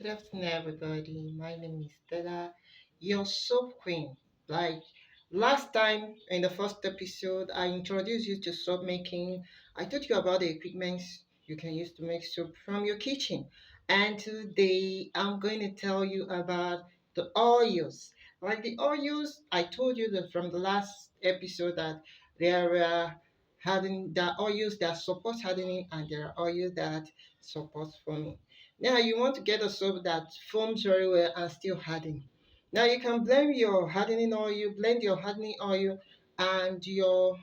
Good afternoon, everybody. My name is Stella, your soap queen. Like last time in the first episode, I introduced you to soap making. I told you about the equipment you can use to make soap from your kitchen. And today, I'm going to tell you about the oils. Like the oils, I told you that from the last episode that there are hardening, there are oils that support hardening, and there are oils that support foaming. Now you want to get a soap that foams very well and still harden. Now you can blend your hardening oil and your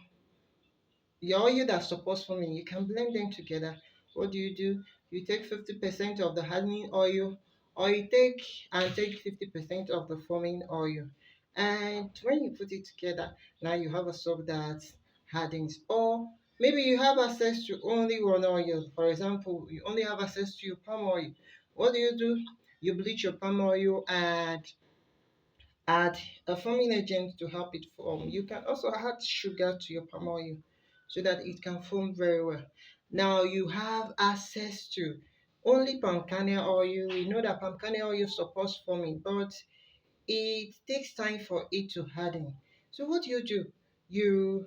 oil that supports foaming. You can blend them together. What do? You take 50% of the hardening oil, or you take 50% of the foaming oil. And when you put it together, now you have a soap that hardens. Or maybe you have access to only one oil. For example, you only have access to your palm oil. What do? You bleach your palm oil and add a foaming agent to help it foam. You can also add sugar to your palm oil so that it can foam very well. Now you have access to only palm kernel oil. We know that palm kernel oil supports foaming, but it takes time for it to harden. So what do? You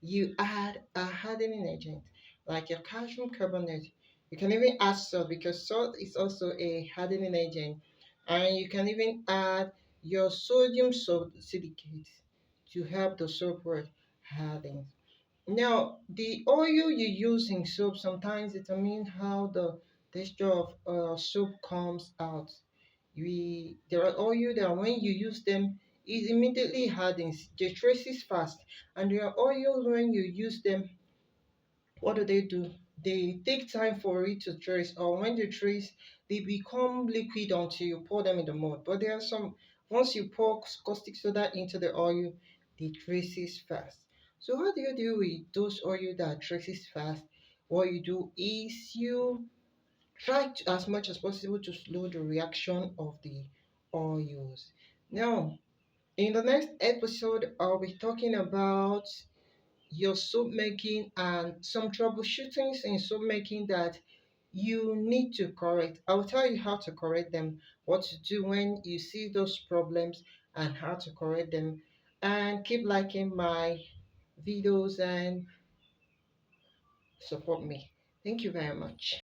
you add a hardening agent like your calcium carbonate. You can even add salt because salt is also a hardening agent. And you can even add your sodium silicate to help the soap work harden. Now, the oil you use in soap sometimes determine how the texture of soap comes out. There are oil that when you use them, it immediately hardens, they traces fast. And there are oils when you use them, what do? They take time for it to trace, or when they trace, they become liquid until you pour them in the mud. But there are some, once you pour caustic soda into the oil, it traces fast. So how do you deal with those oil that traces fast? What you do is you try to, as much as possible, to slow the reaction of the oils. Now, in the next episode, I'll be talking about your soap making and some troubleshootings in soap making that you need to correct. I'll tell you how to correct them, what to do when you see those problems, and how to correct them. And keep liking my videos and support me. Thank you very much.